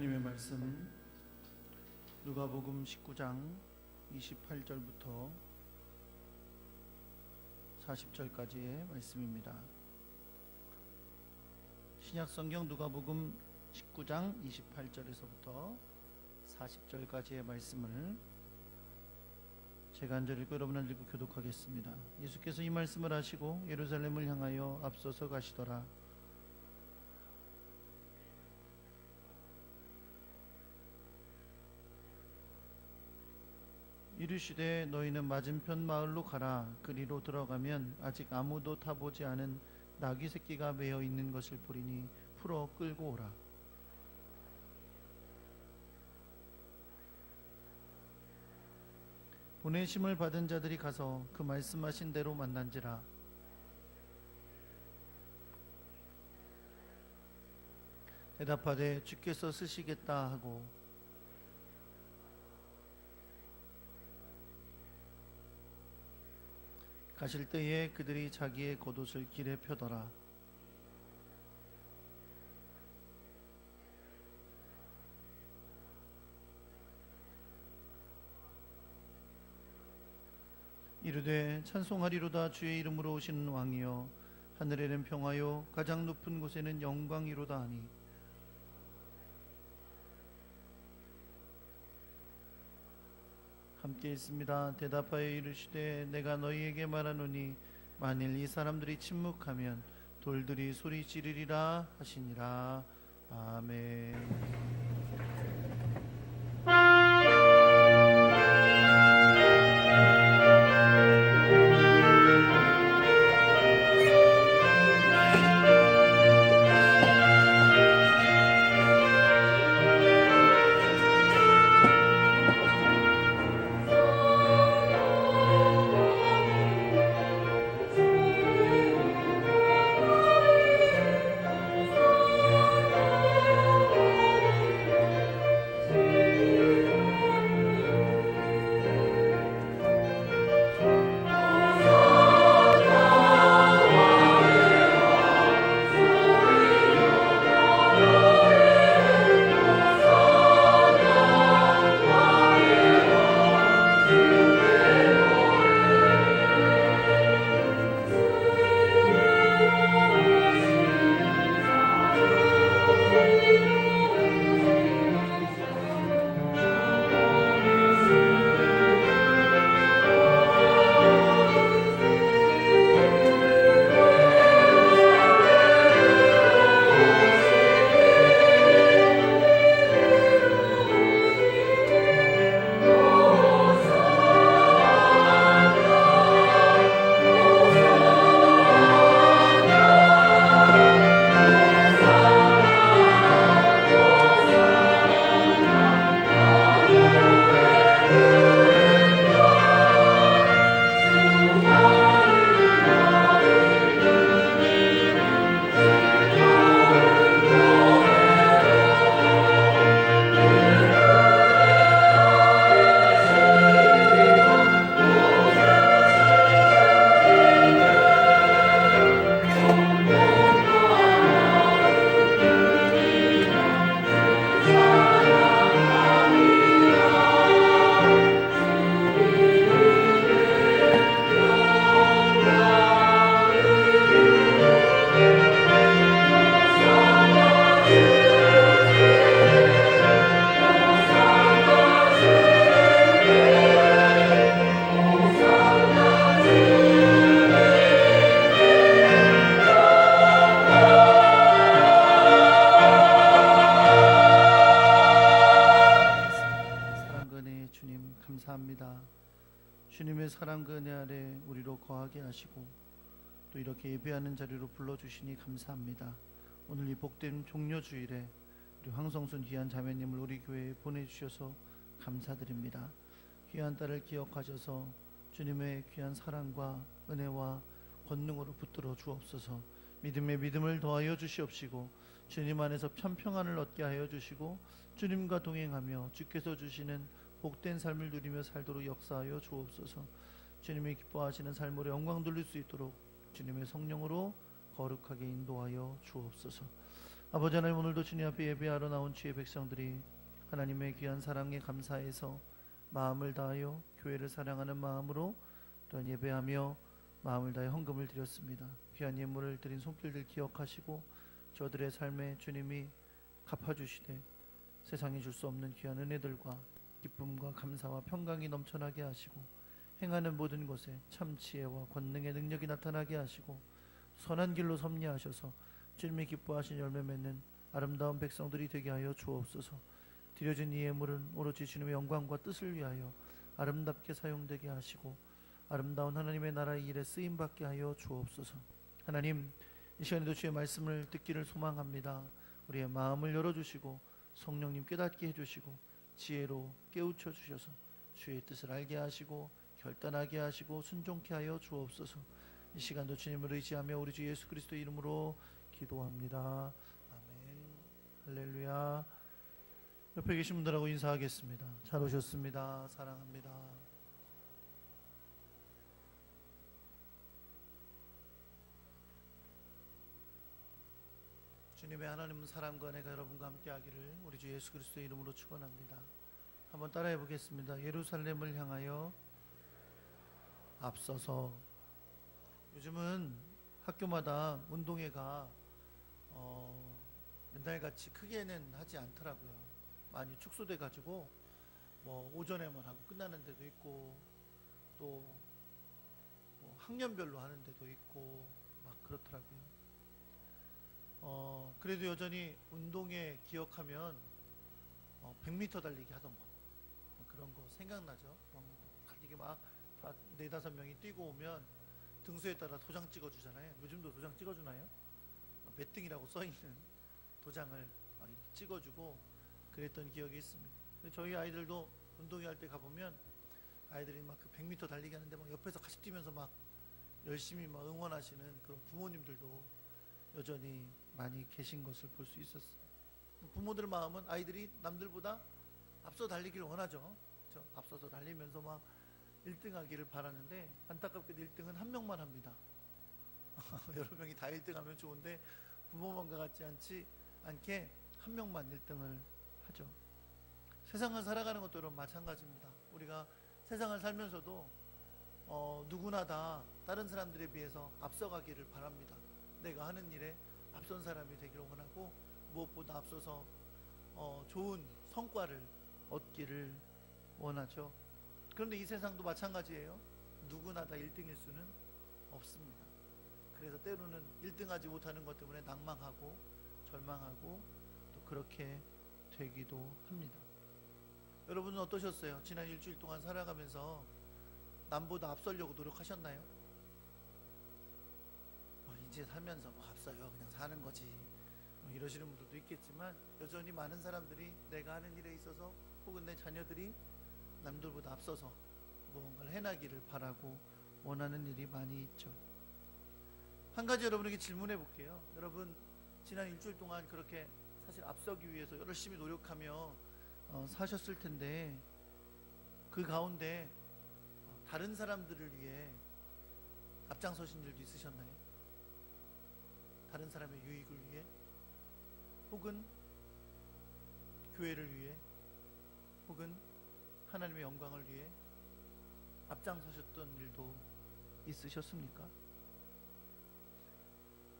하나님의 말씀 누가복음 19장 28절부터 40절까지의 말씀입니다. 신약성경 누가복음 19장 28절에서부터 40절까지의 말씀을 제가 한 절 읽고 여러분은 읽고 교독하겠습니다. 예수께서 이 말씀을 하시고 예루살렘을 향하여 앞서서 가시더라. 이르시되 너희는 맞은편 마을로 가라. 그리로 들어가면 아직 아무도 타보지 않은 나귀 새끼가 매어 있는 것을 보리니 풀어 끌고 오라. 보내심을 받은 자들이 가서 그 말씀하신 대로 만난지라. 대답하되 주께서 쓰시겠다 하고 가실 때에 그들이 자기의 겉옷을 길에 펴더라. 이르되 찬송하리로다. 주의 이름으로 오시는 왕이여, 하늘에는 평화요 가장 높은 곳에는 영광이로다 하니 함께 있습니다. 대답하여 이르시되 내가 너희에게 말하노니 만일 이 사람들이 침묵하면 돌들이 소리 지르리라 하시니라. 아멘. 주님의 사랑 그 은혜 아래 우리로 거하게 하시고 또 이렇게 예배하는 자리로 불러주시니 감사합니다. 오늘 이 복된 종려주일에 우리 황성순 귀한 자매님을 우리 교회에 보내주셔서 감사드립니다. 귀한 딸을 기억하셔서 주님의 귀한 사랑과 은혜와 권능으로 붙들어 주옵소서. 믿음에 믿음을 더하여 주시옵시고 주님 안에서 편평안을 얻게 하여 주시고 주님과 동행하며 주께서 주시는 복된 삶을 누리며 살도록 역사하여 주옵소서. 주님이 기뻐하시는 삶으로 영광 돌릴 수 있도록 주님의 성령으로 거룩하게 인도하여 주옵소서. 아버지 하나님, 오늘도 주님 앞에 예배하러 나온 주의 백성들이 하나님의 귀한 사랑에 감사해서 마음을 다하여 교회를 사랑하는 마음으로 또한 예배하며 마음을 다해 헌금을 드렸습니다. 귀한 예물을 드린 손길들 기억하시고 저들의 삶에 주님이 갚아주시되 세상에 줄 수 없는 귀한 은혜들과 기쁨과 감사와 평강이 넘쳐나게 하시고 행하는 모든 것에 참 지혜와 권능의 능력이 나타나게 하시고 선한 길로 섭리하셔서 주님이 기뻐하신 열매 맺는 아름다운 백성들이 되게 하여 주옵소서. 드려진 이 예물은 오로지 주님의 영광과 뜻을 위하여 아름답게 사용되게 하시고 아름다운 하나님의 나라의 일에 쓰임받게 하여 주옵소서. 하나님, 이 시간에도 주의 말씀을 듣기를 소망합니다. 우리의 마음을 열어주시고 성령님 깨닫게 해주시고 지혜로 깨우쳐 주셔서 주의 뜻을 알게 하시고 결단하게 하시고 순종케 하여 주옵소서. 이 시간도 주님을 의지하며 우리 주 예수 그리스도 이름으로 기도합니다. 아멘. 할렐루야. 옆에 계신 분들하고 인사하겠습니다. 잘 오셨습니다. 사랑합니다. 주님의 하나님 사랑과 은혜가 여러분과 함께하기를 우리 주 예수 그리스도의 이름으로 축원합니다. 한번 따라해 보겠습니다. 예루살렘을 향하여 앞서서. 요즘은 학교마다 운동회가 옛날같이 크게는 하지 않더라고요. 많이 축소돼 가지고 뭐 오전에만 하고 끝나는 데도 있고 또 학년별로 하는 데도 있고 막 그렇더라고요. 그래도 여전히 운동회 기억하면 100m 달리기 하던 거 그런 거 생각나죠. 달리기 막 4-5명이 뛰고 오면 등수에 따라 도장 찍어주잖아요. 요즘도 도장 찍어주나요? 몇 등이라고 써있는 도장을 막 이렇게 찍어주고 그랬던 기억이 있습니다. 저희 아이들도 운동회 할 때 가보면 아이들이 막 그 100m 달리기 하는데 막 옆에서 같이 뛰면서 막 열심히 막 응원하시는 그런 부모님들도 여전히 많이 계신 것을 볼 수 있었어요. 부모들 마음은 아이들이 남들보다 앞서 달리기를 원하죠. 그렇죠? 앞서서 달리면서 막 1등 하기를 바라는데 안타깝게도 1등은 한 명만 합니다. 여러 명이 다 1등 하면 좋은데 부모만과 같지 않게 한 명만 1등을 하죠. 세상을 살아가는 것도 여러분 마찬가지입니다. 우리가 세상을 살면서도 누구나 다 다른 사람들에 비해서 앞서가기를 바랍니다. 내가 하는 일에 앞선 사람이 되기를 원하고 무엇보다 앞서서 좋은 성과를 얻기를 원하죠. 그런데 이 세상도 마찬가지예요. 누구나 다 1등일 수는 없습니다. 그래서 때로는 1등하지 못하는 것 때문에 낭망하고 절망하고 또 그렇게 되기도 합니다. 여러분은 어떠셨어요? 지난 일주일 동안 살아가면서 남보다 앞서려고 노력하셨나요? 이제 살면서 뭐 앞서요, 그냥 사는 거지 이러시는 분들도 있겠지만 여전히 많은 사람들이 내가 하는 일에 있어서 혹은 내 자녀들이 남들보다 앞서서 무언가를 해나기를 바라고 원하는 일이 많이 있죠. 한 가지 여러분에게 질문해 볼게요. 여러분 지난 일주일 동안 그렇게 사실 앞서기 위해서 열심히 노력하며 사셨을 텐데 그 가운데 다른 사람들을 위해 앞장서신 일도 있으셨나요? 다른 사람의 유익을 위해 혹은 교회를 위해 혹은 하나님의 영광을 위해 앞장서셨던 일도 있으셨습니까?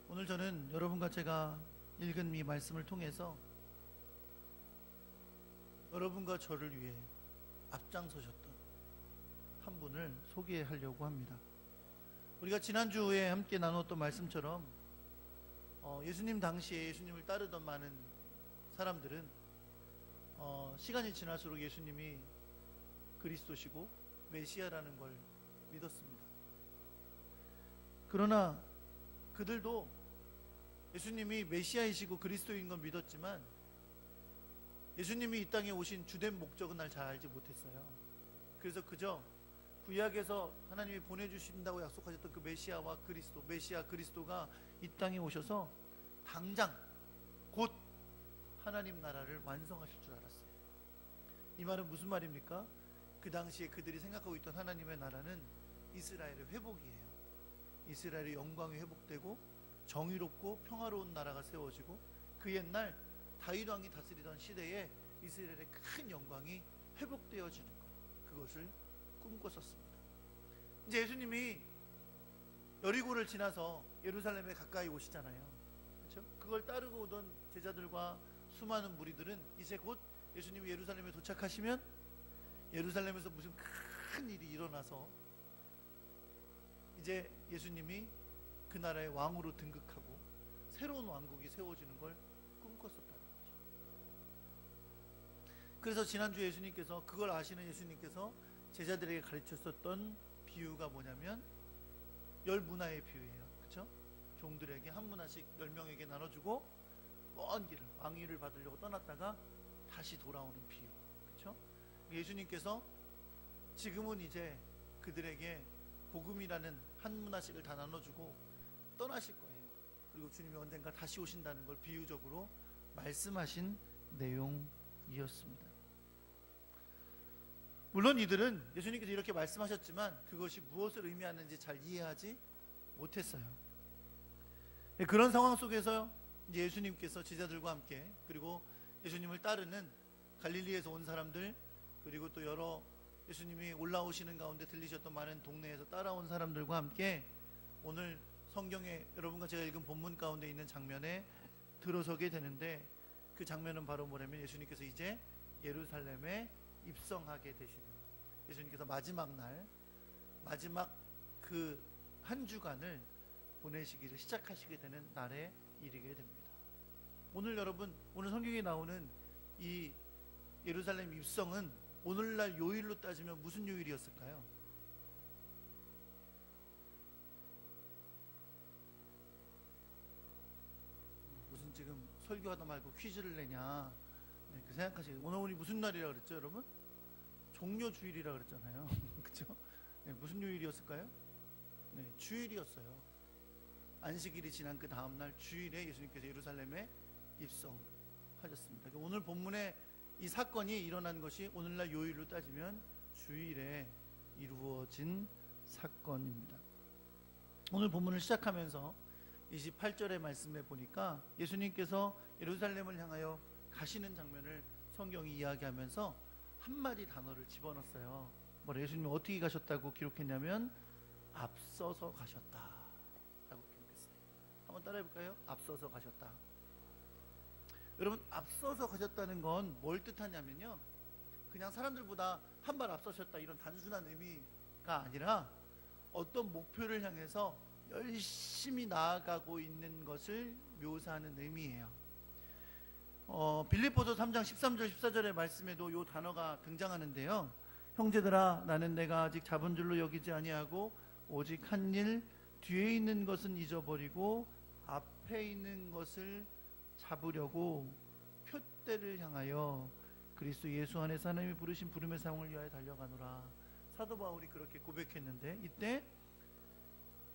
오늘 저는 여러분과 제가 읽은 이 말씀을 통해서 여러분과 저를 위해 앞장서셨던 한 분을 소개하려고 합니다. 우리가 지난주에 함께 나눴던 말씀처럼 예수님 당시에 예수님을 따르던 많은 사람들은 시간이 지날수록 예수님이 그리스도시고 메시아라는 걸 믿었습니다. 그러나 그들도 예수님이 메시아이시고 그리스도인 건 믿었지만 예수님이 이 땅에 오신 주된 목적은 날 잘 알지 못했어요. 그래서 그저 구약에서 하나님이 보내주신다고 약속하셨던 그 메시아와 그리스도, 메시아 그리스도가 이 땅에 오셔서 당장 곧 하나님 나라를 완성하실 줄 알았어요. 이 말은 무슨 말입니까? 그 당시에 그들이 생각하고 있던 하나님의 나라는 이스라엘의 회복이에요. 이스라엘의 영광이 회복되고 정의롭고 평화로운 나라가 세워지고 그 옛날 다윗 왕이 다스리던 시대에 이스라엘의 큰 영광이 회복되어지는 것, 그것을 꿈꿨었습니다. 이제 예수님이 여리고를 지나서 예루살렘에 가까이 오시잖아요. 그렇죠? 그걸 따르고 오던 제자들과 수많은 무리들은 이제 곧 예수님이 예루살렘에 도착하시면 예루살렘에서 무슨 큰 일이 일어나서 이제 예수님이 그 나라의 왕으로 등극하고 새로운 왕국이 세워지는 걸 꿈꿨었다는 거죠. 그래서 지난주에 예수님께서, 그걸 아시는 예수님께서 제자들에게 가르쳤었던 비유가 뭐냐면 10문화의 비유예요. 그렇죠? 종들에게 한 문화씩 10명에게 나눠주고 먼 길을, 왕위를 받으려고 떠났다가 다시 돌아오는 비유. 그렇죠? 예수님께서 지금은 이제 그들에게 복음이라는 한 문화씩을 다 나눠주고 떠나실 거예요. 그리고 주님이 언젠가 다시 오신다는 걸 비유적으로 말씀하신 내용이었습니다. 물론 이들은 예수님께서 이렇게 말씀하셨지만 그것이 무엇을 의미하는지 잘 이해하지 못했어요. 그런 상황 속에서 이제 예수님께서 제자들과 함께, 그리고 예수님을 따르는 갈릴리에서 온 사람들, 그리고 또 여러 예수님이 올라오시는 가운데 들리셨던 많은 동네에서 따라온 사람들과 함께 오늘 성경에 여러분과 제가 읽은 본문 가운데 있는 장면에 들어서게 되는데, 그 장면은 바로 뭐냐면 예수님께서 이제 예루살렘에 입성하게 되시는, 예수님께서 마지막 날, 마지막 그 한 주간을 보내시기를 시작하시게 되는 날에 이르게 됩니다. 오늘 여러분, 오늘 성경에 나오는 이 예루살렘 입성은 오늘날 요일로 따지면 무슨 요일이었을까요? 무슨 지금 설교하다 말고 퀴즈를 내냐, 네, 그 생각하시겠어요. 오늘이 무슨 날이라 그랬죠, 여러분? 종려주일이라 그랬잖아요. 그렇죠? 네, 무슨 요일이었을까요? 네, 주일이었어요. 안식일이 지난 그 다음날 주일에 예수님께서 예루살렘에 입성하셨습니다. 그러니까 오늘 본문에 이 사건이 일어난 것이 오늘날 요일로 따지면 주일에 이루어진 사건입니다. 오늘 본문을 시작하면서 28절의 말씀에 보니까 예수님께서 예루살렘을 향하여 가시는 장면을 성경이 이야기하면서 한마디 단어를 집어넣었어요. 예수님이 어떻게 가셨다고 기록했냐면 앞서서 가셨다라고 기록했어요. 한번 따라해볼까요? 앞서서 가셨다. 여러분, 앞서서 가셨다는 건 뭘 뜻하냐면요, 그냥 사람들보다 한 발 앞서셨다 이런 단순한 의미가 아니라 어떤 목표를 향해서 열심히 나아가고 있는 것을 묘사하는 의미예요. 빌립보서 3장 13절 14절의 말씀에도 이 단어가 등장하는데요. 형제들아, 나는 내가 아직 잡은 줄로 여기지 아니하고 오직 한 일, 뒤에 있는 것은 잊어버리고 앞에 있는 것을 잡으려고 표대를 향하여 그리스도 예수 안에서 하나님이 부르신 부름의 상을 위하여 달려가노라. 사도 바울이 그렇게 고백했는데, 이때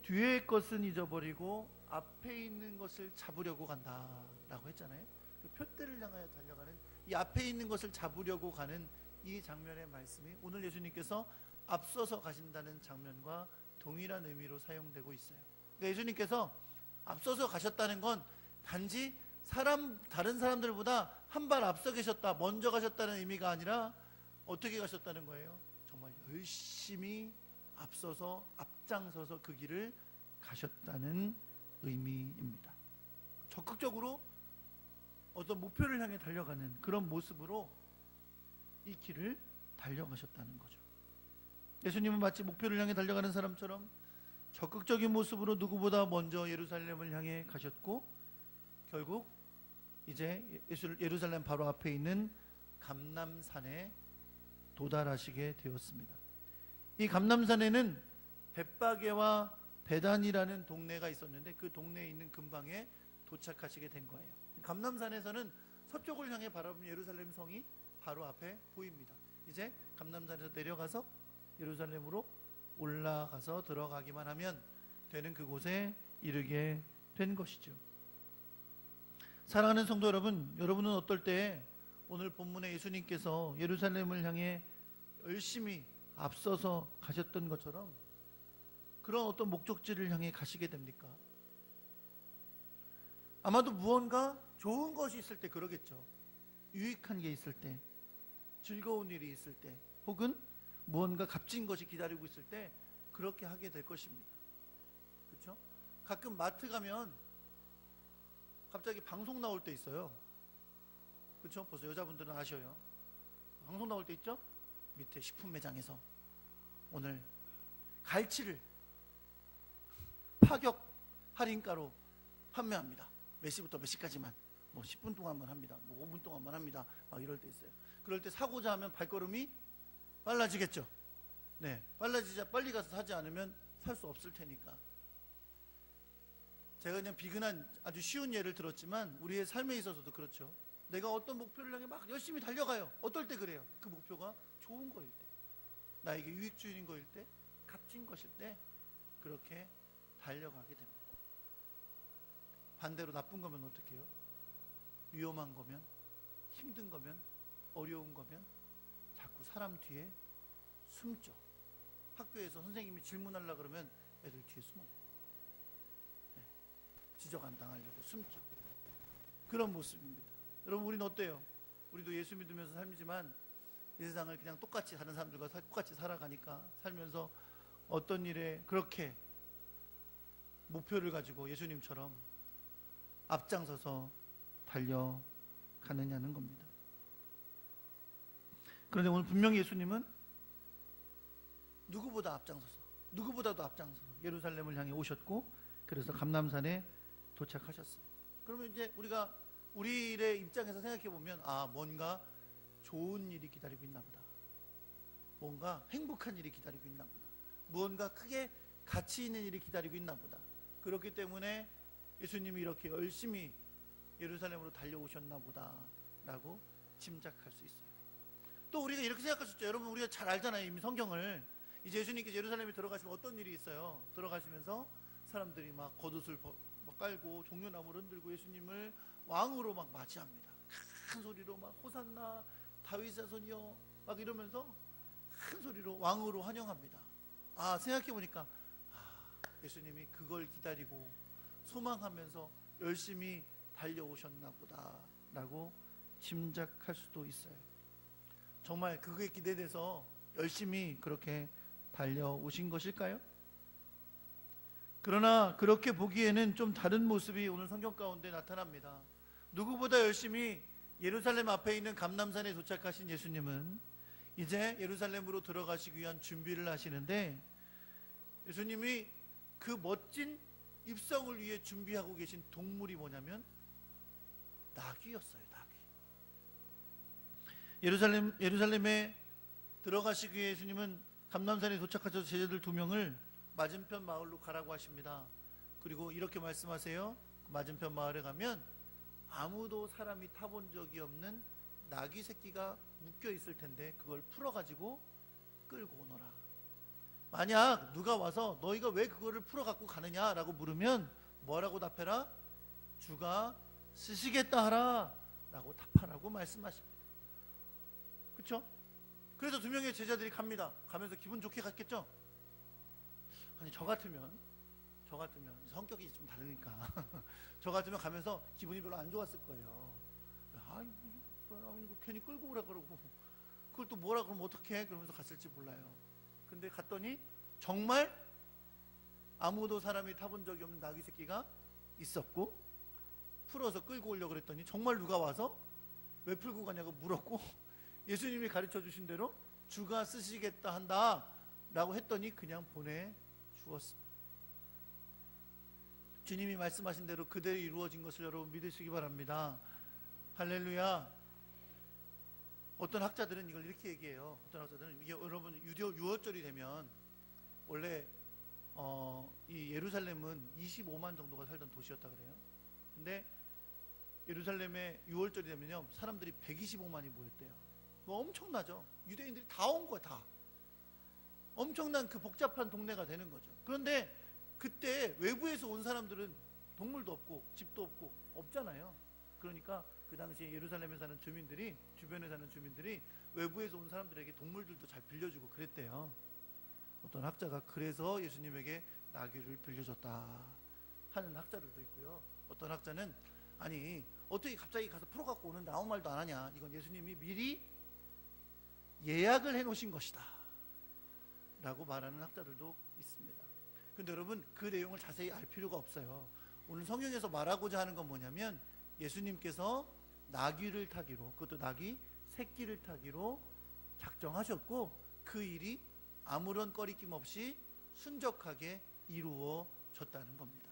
뒤에 것은 잊어버리고 앞에 있는 것을 잡으려고 간다라고 했잖아요. 표대를 향하여 달려가는 이 앞에 있는 것을 잡으려고 가는 이 장면의 말씀이 오늘 예수님께서 앞서서 가신다는 장면과 동일한 의미로 사용되고 있어요. 그러니까 예수님께서 앞서서 가셨다는 건 단지 다른 사람들보다 한 발 앞서 계셨다, 먼저 가셨다는 의미가 아니라 어떻게 가셨다는 거예요? 정말 열심히 앞서서, 앞장서서 그 길을 가셨다는 의미입니다. 적극적으로 어떤 목표를 향해 달려가는 그런 모습으로 이 길을 달려가셨다는 거죠. 예수님은 마치 목표를 향해 달려가는 사람처럼 적극적인 모습으로 누구보다 먼저 예루살렘을 향해 가셨고, 결국 이제 예루살렘 바로 앞에 있는 감람산에 도달하시게 되었습니다. 이 감람산에는 벳바게와 베단이라는 동네가 있었는데 그 동네에 있는 근방에 도착하시게 된 거예요. 감람산에서는 서쪽을 향해 바라보면 예루살렘 성이 바로 앞에 보입니다. 이제 감람산에서 내려가서 예루살렘으로 올라가서 들어가기만 하면 되는 그곳에 이르게 된 것이죠. 사랑하는 성도 여러분, 여러분은 어떨 때 오늘 본문에 예수님께서 예루살렘을 향해 열심히 앞서서 가셨던 것처럼 그런 어떤 목적지를 향해 가시게 됩니까? 아마도 무언가 좋은 것이 있을 때 그러겠죠. 유익한 게 있을 때, 즐거운 일이 있을 때, 혹은 무언가 값진 것이 기다리고 있을 때 그렇게 하게 될 것입니다. 그렇죠? 가끔 마트 가면 갑자기 방송 나올 때 있어요. 그렇죠? 벌써 여자분들은 아셔요. 방송 나올 때 있죠? 밑에 식품 매장에서 오늘 갈치를 파격 할인가로 판매합니다. 몇 시부터 몇 시까지만, 뭐 10분 동안만 합니다. 뭐 5분 동안만 합니다. 막 이럴 때 있어요. 그럴 때 사고자 하면 발걸음이 빨라지겠죠. 네, 빨라지자 빨리 가서 사지 않으면 살 수 없을 테니까. 제가 그냥 비근한 아주 쉬운 예를 들었지만 우리의 삶에 있어서도 그렇죠. 내가 어떤 목표를 향해 막 열심히 달려가요. 어떨 때 그래요? 그 목표가 좋은 거일 때, 나에게 유익주의인 거일 때, 값진 것일 때 그렇게 달려가게 됩니다. 반대로 나쁜 거면 어떻게 해요? 위험한 거면, 힘든 거면, 어려운 거면 자꾸 사람 뒤에 숨죠. 학교에서 선생님이 질문하려고 그러면 애들 뒤에 숨어요. 네. 지적 안 당하려고 숨죠. 그런 모습입니다. 여러분, 우리는 어때요? 우리도 예수 믿으면서 살지만 이 세상을 그냥 똑같이 다른 사람들과 똑같이 살아가니까, 살면서 어떤 일에 그렇게 목표를 가지고 예수님처럼 앞장서서 달려가느냐는 겁니다. 그런데 오늘 분명히 예수님은 누구보다 앞장서서, 누구보다도 앞장서서 예루살렘을 향해 오셨고, 그래서 감람산에 도착하셨어요. 그러면 이제 우리의 입장에서 생각해 보면, 뭔가 좋은 일이 기다리고 있나 보다, 뭔가 행복한 일이 기다리고 있나 보다, 무언가 크게 가치 있는 일이 기다리고 있나 보다. 그렇기 때문에 예수님이 이렇게 열심히 예루살렘으로 달려오셨나 보다 라고 짐작할 수 있어요. 또 우리가 이렇게 생각할 수 있죠. 여러분, 우리가 잘 알잖아요, 이미 성경을. 이제 예수님께서 예루살렘에 들어가시면 어떤 일이 있어요? 들어가시면서 사람들이 막 겉옷을 막 깔고 종려나무를 흔들고 예수님을 왕으로 막 맞이합니다. 큰 소리로 막 호산나 다윗의 자손이여 막 이러면서 큰 소리로 왕으로 환영합니다. 생각해보니까 예수님이 그걸 기다리고 소망하면서 열심히 달려오셨나 보다 라고 짐작할 수도 있어요. 정말 그거에 기대돼서 열심히 그렇게 달려오신 것일까요? 그러나 그렇게 보기에는 좀 다른 모습이 오늘 성경 가운데 나타납니다. 누구보다 열심히 예루살렘 앞에 있는 감람산에 도착하신 예수님은 이제 예루살렘으로 들어가시기 위한 준비를 하시는데, 예수님이 그 멋진 입성을 위해 준비하고 계신 동물이 뭐냐면 나귀였어요. 나귀. 예루살렘에 들어가시기 위해 예수님은 감람산에 도착하셔서 제자들 2명을 맞은편 마을로 가라고 하십니다. 그리고 이렇게 말씀하세요. 맞은편 마을에 가면 아무도 사람이 타본 적이 없는 나귀 새끼가 묶여 있을 텐데 그걸 풀어가지고 끌고 오너라. 만약 누가 와서 너희가 왜 그거를 풀어 갖고 가느냐라고 물으면 뭐라고 답해라? 주가 쓰시겠다 하라 라고 답하라고 말씀하십니다. 그렇죠? 그래서 2명의 제자들이 갑니다. 가면서 기분 좋게 갔겠죠? 아니, 저 같으면 성격이 좀 다르니까 저 같으면 가면서 기분이 별로 안 좋았을 거예요. 괜히 끌고 오라 그러고 그걸 또 뭐라 그러면 어떡해? 그러면서 갔을지 몰라요. 근데 갔더니 정말 아무도 사람이 타본 적이 없는 나귀 새끼가 있었고, 풀어서 끌고 오려고 그랬더니 정말 누가 와서 왜 풀고 가냐고 물었고, 예수님이 가르쳐 주신 대로 주가 쓰시겠다 한다 라고 했더니 그냥 보내주었습니다. 주님이 말씀하신 대로 그대로 이루어진 것을 여러분 믿으시기 바랍니다. 할렐루야. 어떤 학자들은 이걸 이렇게 얘기해요. 어떤 학자들은 이게 여러분 유월절이 되면 원래 이 예루살렘은 25만 정도가 살던 도시였다 그래요. 근데 예루살렘에 유월절이 되면요 사람들이 125만이 모였대요. 뭐 엄청나죠. 유대인들이 다 온 거야. 다 엄청난 그 복잡한 동네가 되는 거죠. 그런데 그때 외부에서 온 사람들은 동물도 없고 집도 없고 없잖아요. 그러니까 그 당시에 예루살렘에 사는 주민들이, 주변에 사는 주민들이 외부에서 온 사람들에게 동물들도 잘 빌려주고 그랬대요. 어떤 학자가 그래서 예수님에게 나귀를 빌려줬다 하는 학자들도 있고요. 어떤 학자는 아니 어떻게 갑자기 가서 풀어갖고 오는데 아무 말도 안 하냐? 이건 예수님이 미리 예약을 해놓으신 것이다 라고 말하는 학자들도 있습니다. 근데 여러분, 그 내용을 자세히 알 필요가 없어요. 오늘 성경에서 말하고자 하는 건 뭐냐면, 예수님께서 나귀를 타기로, 그것도 나귀 새끼를 타기로 작정하셨고, 그 일이 아무런 꺼리낌 없이 순적하게 이루어졌다는 겁니다.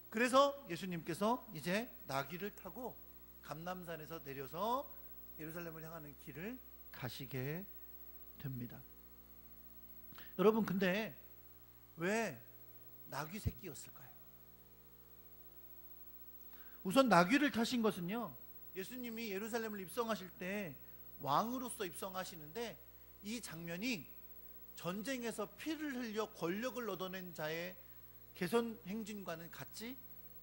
그래서 예수님께서 이제 나귀를 타고 감람산에서 내려서 예루살렘을 향하는 길을 가시게 됩니다. 여러분, 근데 왜 나귀 새끼였을까요? 우선 나귀를 타신 것은요, 예수님이 예루살렘을 입성하실 때 왕으로서 입성하시는데, 이 장면이 전쟁에서 피를 흘려 권력을 얻어낸 자의 개선 행진과는 같지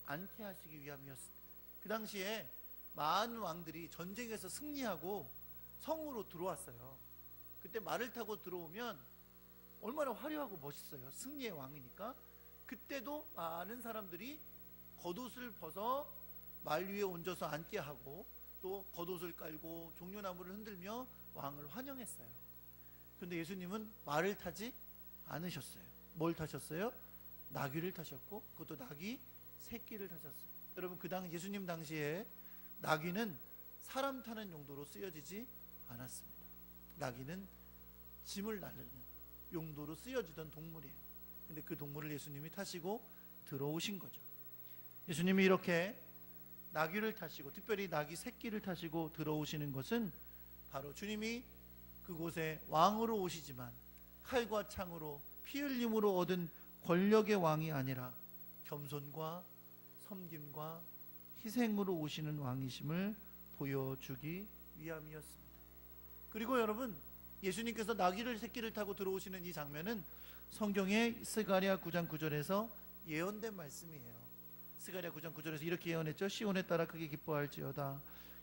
않게 하시기 위함이었습니다. 그 당시에 많은 왕들이 전쟁에서 승리하고 성으로 들어왔어요. 그때 말을 타고 들어오면 얼마나 화려하고 멋있어요. 승리의 왕이니까. 그때도 많은 사람들이 겉옷을 벗어 말 위에 얹어서 앉게 하고, 또 겉옷을 깔고 종려나무를 흔들며 왕을 환영했어요. 그런데 예수님은 말을 타지 않으셨어요. 뭘 타셨어요? 나귀를 타셨고, 그것도 나귀 새끼를 타셨어요. 여러분, 예수님 당시에 나귀는 사람 타는 용도로 쓰여지지 않았습니다. 나귀는 짐을 나르는 용도로 쓰여지던 동물이에요. 근데 그 동물을 예수님이 타시고 들어오신 거죠. 예수님이 이렇게 나귀를 타시고, 특별히 나귀 새끼를 타시고 들어오시는 것은 바로 주님이 그곳에 왕으로 오시지만 칼과 창으로 피 흘림으로 얻은 권력의 왕이 아니라 겸손과 섬김과 희생으로 오시는 왕이심을 보여주기 위함이었습니다. 그리고 여러분, 예수님께서 나귀를 새끼를 타고 들어오시는 이 장면은 성경의 스가랴 9장 9절에서 예언된 말씀이에요. 스가랴 9장 9절에서 이렇게 예언했죠. 시온에 따라 크게 기뻐할지어다,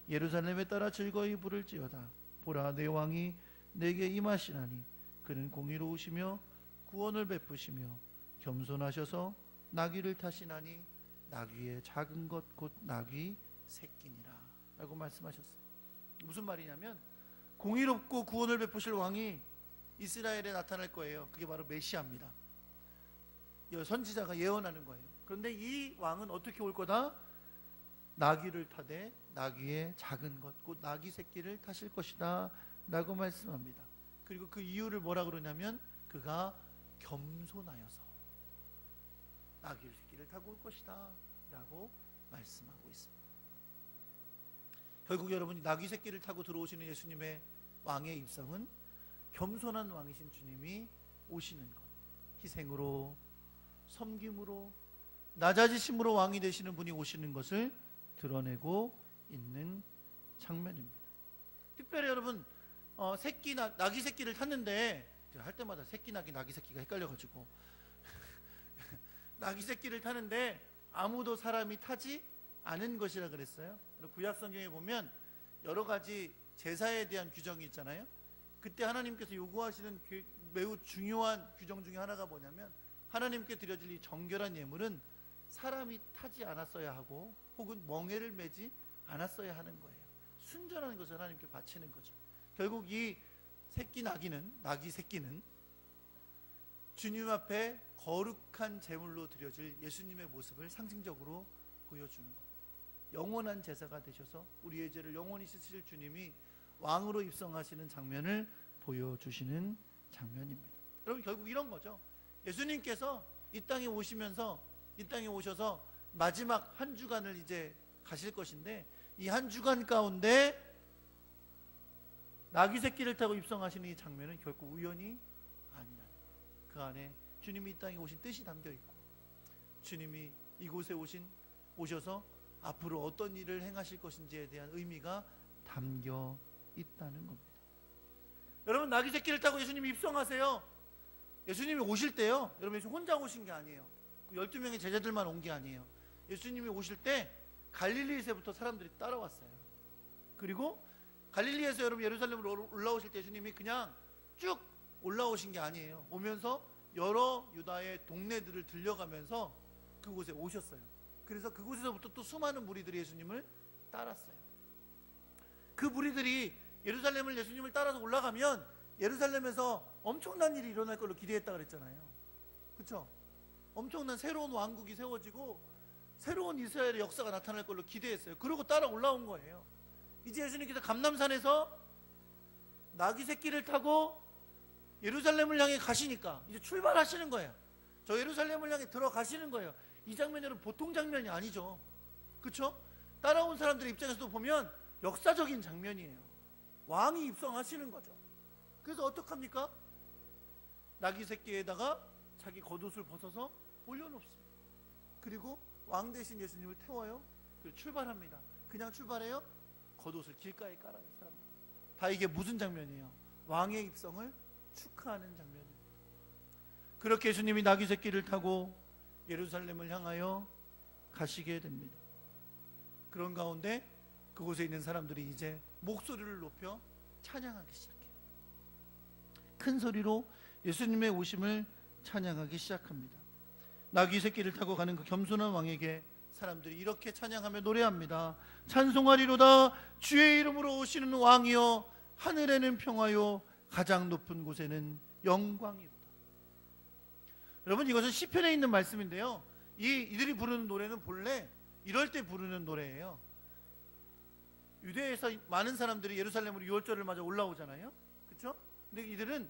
예루살렘에 따라 즐거이 부를지어다. 보라, 내 왕이 내게 임하시나니 그는 공의로우시며 구원을 베푸시며 겸손하셔서 나귀를 타시나니 나귀의 작은 것 곧 나귀 새끼니라 라고 말씀하셨어요. 무슨 말이냐면, 공의롭고 구원을 베푸실 왕이 이스라엘에 나타날 거예요. 그게 바로 메시아입니다. 선지자가 예언하는 거예요. 그런데 이 왕은 어떻게 올 거다? 나귀를 타되 나귀의 작은 것 곧 나귀 새끼를 타실 것이다 라고 말씀합니다. 그리고 그 이유를 뭐라 그러냐면, 그가 겸손하여서 나귀 새끼를 타고 올 것이다 라고 말씀하고 있습니다. 결국 여러분, 나귀 새끼를 타고 들어오시는 예수님의 왕의 입성은 겸손한 왕이신 주님이 오시는 것, 희생으로, 섬김으로, 낮아지심으로 왕이 되시는 분이 오시는 것을 드러내고 있는 장면입니다. 특별히 여러분, 나귀 새끼를 탔는데, 제가 할 때마다 새끼 나귀 나귀 새끼가 헷갈려가지고 나귀 새끼를 타는데 아무도 사람이 타지 않은 것이라 그랬어요. 구약 성경에 보면 여러 가지 제사에 대한 규정이 있잖아요. 그때 하나님께서 요구하시는 매우 중요한 규정 중에 하나가 뭐냐면, 하나님께 드려질 이 정결한 예물은 사람이 타지 않았어야 하고, 혹은 멍에를 매지 않았어야 하는 거예요. 순전한 것을 하나님께 바치는 거죠. 결국 이 나귀 새끼는 주님 앞에 거룩한 제물로 드려질 예수님의 모습을 상징적으로 보여주는 겁니다. 영원한 제사가 되셔서 우리의 죄를 영원히 씻으실 주님이 왕으로 입성하시는 장면을 보여주시는 장면입니다. 여러분, 결국 이런 거죠. 예수님께서 이 땅에 오셔서 마지막 한 주간을 이제 가실 것인데, 이 한 주간 가운데 나귀 새끼를 타고 입성하시는 이 장면은 결코 우연이 아니라는 거예요. 그 안에 주님이 이 땅에 오신 뜻이 담겨 있고, 주님이 이곳에 오셔서 앞으로 어떤 일을 행하실 것인지에 대한 의미가 담겨 있다는 겁니다. 여러분, 나귀 새끼를 타고 예수님이 입성하세요. 예수님이 오실 때요, 여러분, 예수님 혼자 오신 게 아니에요. 12명의 제자들만 온 게 아니에요. 예수님이 오실 때 갈릴리에서부터 사람들이 따라왔어요. 그리고 갈릴리에서 여러분 예루살렘으로 올라오실 때 예수님이 그냥 쭉 올라오신 게 아니에요. 오면서 여러 유다의 동네들을 들려가면서 그곳에 오셨어요. 그래서 그곳에서부터 또 수많은 무리들이 예수님을 따랐어요. 그 무리들이 예루살렘을 예수님을 따라서 올라가면 예루살렘에서 엄청난 일이 일어날 걸로 기대했다 그랬잖아요. 그렇죠? 엄청난 새로운 왕국이 세워지고 새로운 이스라엘의 역사가 나타날 걸로 기대했어요. 그러고 따라 올라온 거예요. 이제 예수님께서 감람산에서 나귀 새끼를 타고 예루살렘을 향해 가시니까 이제 출발하시는 거예요. 저 예루살렘을 향해 들어가시는 거예요. 이 장면은 보통 장면이 아니죠. 그렇죠? 따라온 사람들의 입장에서도 보면 역사적인 장면이에요. 왕이 입성하시는 거죠. 그래서 어떡합니까? 나귀 새끼에다가 자기 겉옷을 벗어서 올려놓습니다. 그리고 왕 대신 예수님을 태워요. 그리고 출발합니다. 그냥 출발해요? 겉옷을 길가에 깔아요. 사람들 다. 이게 무슨 장면이에요? 왕의 입성을 축하하는 장면입니다. 그렇게 예수님이 나귀 새끼를 타고 예루살렘을 향하여 가시게 됩니다. 그런 가운데 그곳에 있는 사람들이 이제 목소리를 높여 찬양하기 시작해요. 큰 소리로 예수님의 오심을 찬양하기 시작합니다. 나귀 새끼를 타고 가는 그 겸손한 왕에게 사람들이 이렇게 찬양하며 노래합니다. 찬송하리로다. 주의 이름으로 오시는 왕이여, 하늘에는 평화요, 가장 높은 곳에는 영광이로다. 여러분, 이것은 시편에 있는 말씀인데요, 이들이 부르는 노래는 본래 이럴 때 부르는 노래예요. 유대에서 많은 사람들이 예루살렘으로 유월절을 맞아 올라오잖아요. 그렇죠? 근데 이들은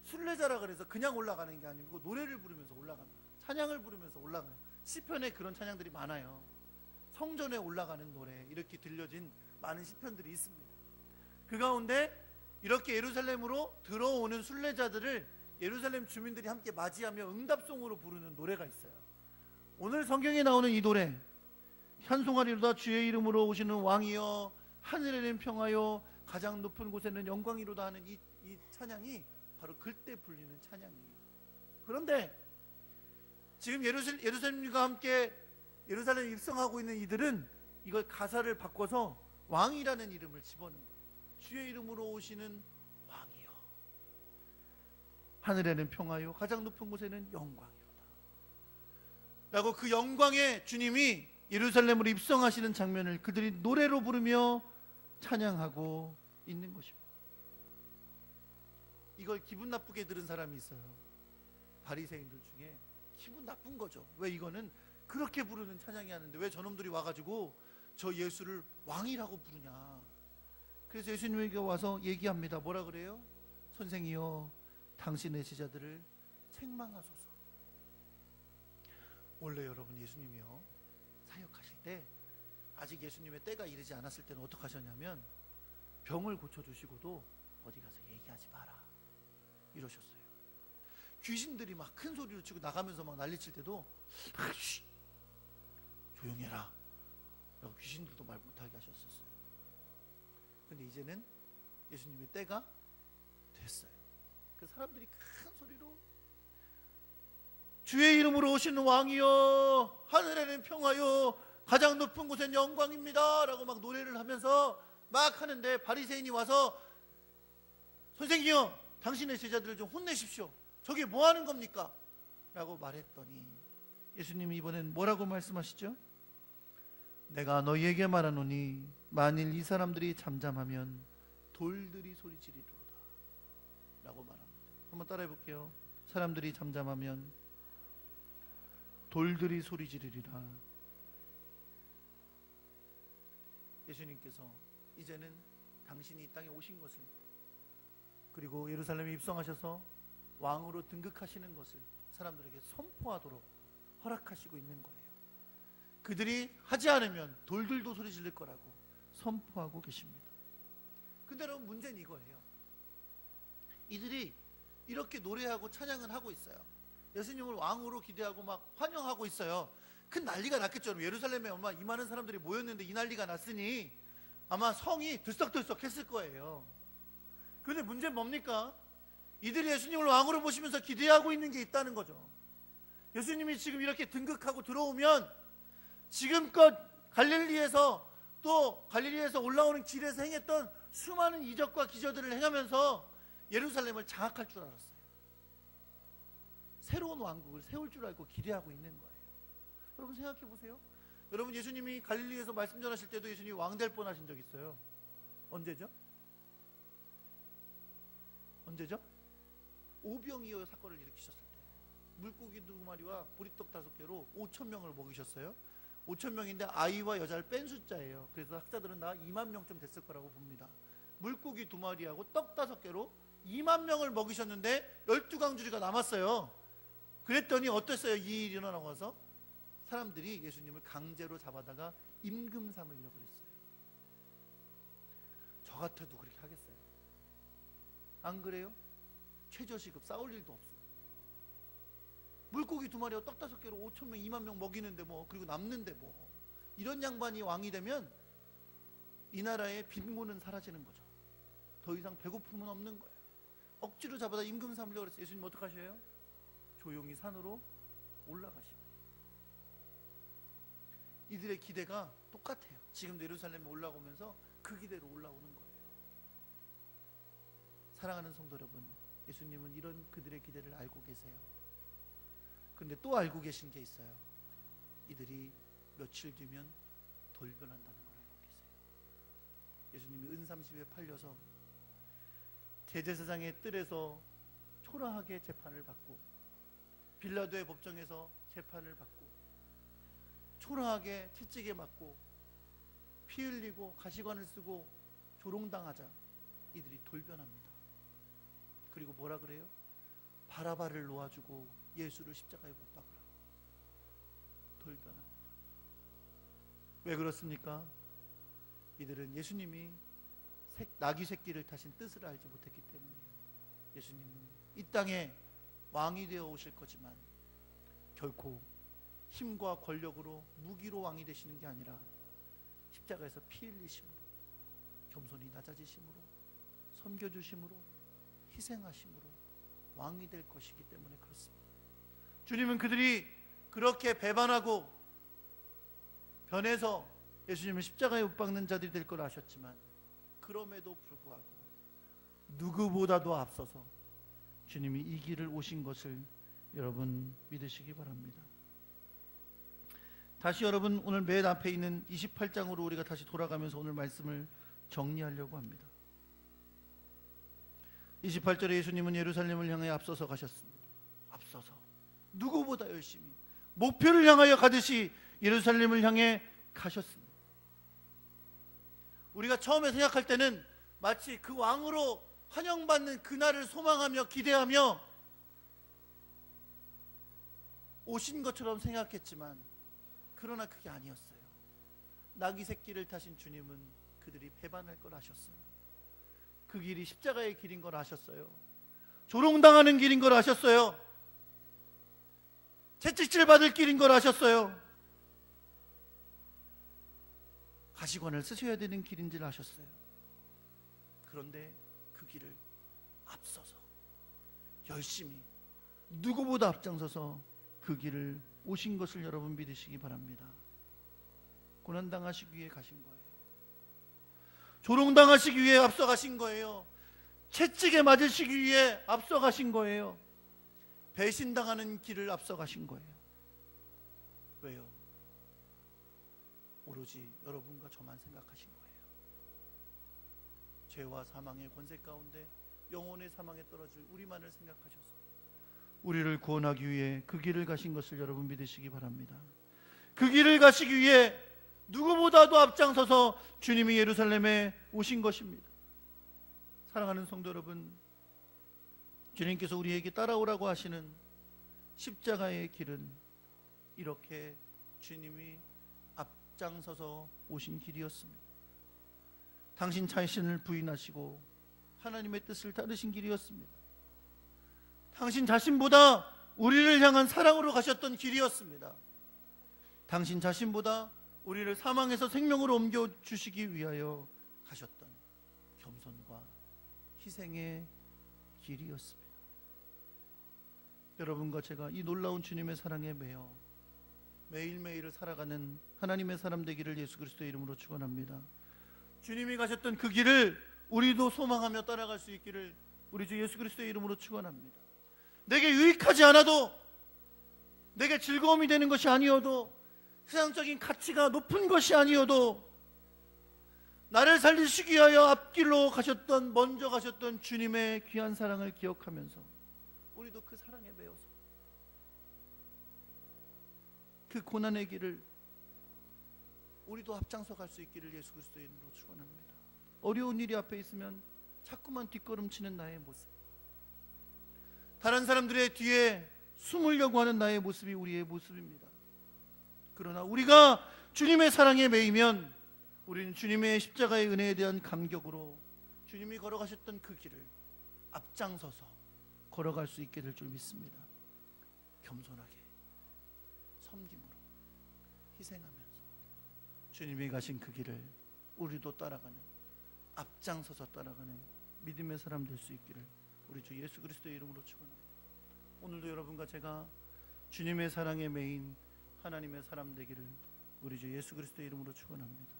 순례자라 그래서 그냥 올라가는 게 아니고 노래를 부르면서 올라갑니다. 찬양을 부르면서 올라가요. 시편에 그런 찬양들이 많아요. 성전에 올라가는 노래, 이렇게 들려진 많은 시편들이 있습니다. 그 가운데 이렇게 예루살렘으로 들어오는 순례자들을 예루살렘 주민들이 함께 맞이하며 응답송으로 부르는 노래가 있어요. 오늘 성경에 나오는 이 노래, 찬송하리로다. 주의 이름으로 오시는 왕이여, 하늘에는 평화요, 가장 높은 곳에는 영광이로다 하는 이 찬양이 바로 그때 불리는 찬양이에요. 그런데 지금 예루살렘과 함께 예루살렘에 입성하고 있는 이들은 이걸 가사를 바꿔서 왕이라는 이름을 집어넣은 거예요. 주의 이름으로 오시는 왕이요, 하늘에는 평화요, 가장 높은 곳에는 영광이로다 라고 그 영광의 주님이 예루살렘으로 입성하시는 장면을 그들이 노래로 부르며 찬양하고 있는 것입니다. 이걸 기분 나쁘게 들은 사람이 있어요. 바리새인들 중에 기분 나쁜 거죠. 왜 이거는 그렇게 부르는 찬양이 하는데 왜 저놈들이 와가지고 저 예수를 왕이라고 부르냐. 그래서 예수님에게 와서 얘기합니다. 뭐라 그래요? 선생이여, 당신의 제자들을 책망하소서. 원래 여러분, 예수님이요 사역하실 때 아직 예수님의 때가 이르지 않았을 때는 어떻게 하셨냐면 병을 고쳐주시고도 어디 가서 얘기하지 마라 이러셨어요. 귀신들이 막 큰 소리를 치고 나가면서 막 난리칠 때도 쉬, 조용히 해라 라고 귀신들도 말 못하게 하셨었어요. 근데 이제는 예수님의 때가 됐어요. 그 사람들이 큰 소리로 주의 이름으로 오시는 왕이여, 하늘에는 평화요, 가장 높은 곳엔 영광입니다 라고 막 노래를 하면서 막 하는데 바리새인이 와서 선생님이요, 당신의 제자들을 좀 혼내십시오. 저게 뭐 하는 겁니까? 라고 말했더니 예수님이 이번엔 뭐라고 말씀하시죠? 내가 너희에게 말하노니 만일 이 사람들이 잠잠하면 돌들이 소리 지르리로다 라고 말합니다. 한번 따라해 볼게요. 사람들이 잠잠하면 돌들이 소리 지르리라. 예수님께서 이제는 당신이 이 땅에 오신 것을, 그리고 예루살렘에 입성하셔서 왕으로 등극하시는 것을 사람들에게 선포하도록 허락하시고 있는 거예요. 그들이 하지 않으면 돌들도 소리 지를 거라고 선포하고 계십니다. 근데 여러분, 문제는 이거예요. 이들이 이렇게 노래하고 찬양을 하고 있어요. 예수님을 왕으로 기대하고 막 환영하고 있어요. 큰 난리가 났겠죠. 예루살렘에 아마 이 많은 사람들이 모였는데 이 난리가 났으니 아마 성이 들썩들썩 했을 거예요. 그런데 문제는 뭡니까? 이들이 예수님을 왕으로 보시면서 기대하고 있는 게 있다는 거죠. 예수님이 지금 이렇게 등극하고 들어오면 지금껏 갈릴리에서 올라오는 길에서 행했던 수많은 이적과 기적들을 행하면서 예루살렘을 장악할 줄 알았어요. 새로운 왕국을 세울 줄 알고 기대하고 있는 거예요. 여러분 생각해 보세요. 여러분, 예수님이 갈릴리에서 말씀 전하실 때도 예수님이 왕 될 뻔하신 적 있어요. 언제죠? 오병이어 사건을 일으키셨을 때 물고기 2마리와 보리떡 5개로 5,000명을 먹이셨어요. 5,000명인데 아이와 여자를 뺀 숫자예요. 그래서 학자들은 다 2만 명쯤 됐을 거라고 봅니다. 물고기 2마리하고 떡 5개로 2만 명을 먹이셨는데 12강주리가 남았어요. 그랬더니 어땠어요? 이 일이 일어나서 사람들이 예수님을 강제로 잡아다가 임금 삼으려고 그랬어요. 저 같아도 그렇게 하겠어요? 안 그래요? 최저시급 싸울 일도 없어. 물고기 2마리와 떡 5개로 5,000명 2만 명 먹이는데 뭐, 그리고 남는데 뭐, 이런 양반이 왕이 되면 이 나라의 빈곤은 사라지는 거죠. 더 이상 배고픔은 없는 거예요. 억지로 잡아다 임금 삼으려고 그랬어요. 예수님 어떻게 하셔요? 조용히 산으로 올라가십니다. 이들의 기대가 똑같아요. 지금도 예루살렘에 올라오면서 그 기대로 올라오는 거예요. 사랑하는 성도 여러분, 예수님은 이런 그들의 기대를 알고 계세요. 그런데 또 알고 계신 게 있어요. 이들이 며칠 뒤면 돌변한다는 걸 알고 계세요. 예수님이 은삼십에 팔려서 대제사장의 뜰에서 초라하게 재판을 받고, 빌라도의 법정에서 재판을 받고, 초라하게 채찍에 맞고 피 흘리고 가시관을 쓰고 조롱당하자 이들이 돌변합니다. 그리고 뭐라 그래요? 바라바를 놓아주고 예수를 십자가에 못 박으라고 돌변합니다. 왜 그렇습니까? 이들은 예수님이 나귀 새끼를 타신 뜻을 알지 못했기 때문이에요. 예수님은 이 땅에 왕이 되어 오실 거지만 결코 힘과 권력으로 무기로 왕이 되시는 게 아니라 십자가에서 피 흘리심으로, 겸손히 낮아지심으로, 섬겨주심으로, 희생하심으로 왕이 될 것이기 때문에 그렇습니다. 주님은 그들이 그렇게 배반하고 변해서 예수님을 십자가에 못 박는 자들이 될 걸 아셨지만, 그럼에도 불구하고 누구보다도 앞서서 주님이 이 길을 오신 것을 여러분 믿으시기 바랍니다. 다시 여러분, 오늘 맨 앞에 있는 28장으로 우리가 다시 돌아가면서 오늘 말씀을 정리하려고 합니다. 28절에 예수님은 예루살렘을 향해 앞서서 가셨습니다. 앞서서 누구보다 열심히 목표를 향하여 가듯이 예루살렘을 향해 가셨습니다. 우리가 처음에 생각할 때는 마치 그 왕으로 환영받는 그날을 소망하며 기대하며 오신 것처럼 생각했지만, 그러나 그게 아니었어요. 나귀 새끼를 타신 주님은 그들이 배반할 걸 아셨어요. 그 길이 십자가의 길인 걸 아셨어요. 조롱당하는 길인 걸 아셨어요. 채찍질 받을 길인 걸 아셨어요. 가시관을 쓰셔야 되는 길인 줄 아셨어요. 그런데 그 길을 앞서서 열심히 누구보다 앞장서서 그 길을 오신 것을 여러분 믿으시기 바랍니다. 고난당하시기 위해 가신 거예요. 조롱당하시기 위해 앞서가신 거예요. 채찍에 맞으시기 위해 앞서가신 거예요. 배신당하는 길을 앞서가신 거예요. 왜요? 오로지 여러분과 저만 생각하신 거예요. 죄와 사망의 권세 가운데 영혼의 사망에 떨어질 우리만을 생각하셔서 우리를 구원하기 위해 그 길을 가신 것을 여러분 믿으시기 바랍니다. 그 길을 가시기 위해 누구보다도 앞장서서 주님이 예루살렘에 오신 것입니다. 사랑하는 성도 여러분, 주님께서 우리에게 따라오라고 하시는 십자가의 길은 이렇게 주님이 앞장서서 오신 길이었습니다. 당신 자신을 부인하시고 하나님의 뜻을 따르신 길이었습니다. 당신 자신보다 우리를 향한 사랑으로 가셨던 길이었습니다. 당신 자신보다 우리를 사망에서 생명으로 옮겨주시기 위하여 가셨던 겸손과 희생의 길이었습니다. 여러분과 제가 이 놀라운 주님의 사랑에 매여 매일매일을 살아가는 하나님의 사람 되기를 예수 그리스도의 이름으로 축원합니다. 주님이 가셨던 그 길을 우리도 소망하며 따라갈 수 있기를 우리 주 예수 그리스도의 이름으로 축원합니다. 내게 유익하지 않아도, 내게 즐거움이 되는 것이 아니어도, 세상적인 가치가 높은 것이 아니어도 나를 살리시기 위하여 앞길로 가셨던, 먼저 가셨던 주님의 귀한 사랑을 기억하면서 우리도 그 사랑에 매여서 그 고난의 길을 우리도 앞장서 갈 수 있기를 예수 그리스도의 이름으로 축원합니다. 어려운 일이 앞에 있으면 자꾸만 뒷걸음치는 나의 모습, 다른 사람들의 뒤에 숨으려고 하는 나의 모습이 우리의 모습입니다. 그러나 우리가 주님의 사랑에 매이면 우리는 주님의 십자가의 은혜에 대한 감격으로 주님이 걸어가셨던 그 길을 앞장서서 걸어갈 수 있게 될 줄 믿습니다. 겸손하게, 섬김으로, 희생하면서 주님이 가신 그 길을 우리도 따라가는, 앞장서서 따라가는 믿음의 사람 될 수 있기를 우리 주 예수 그리스도의 이름으로 축원합니다. 오늘도 여러분과 제가 주님의 사랑에 매인 하나님의 사람 되기를 우리 주 예수 그리스도의 이름으로 축원합니다.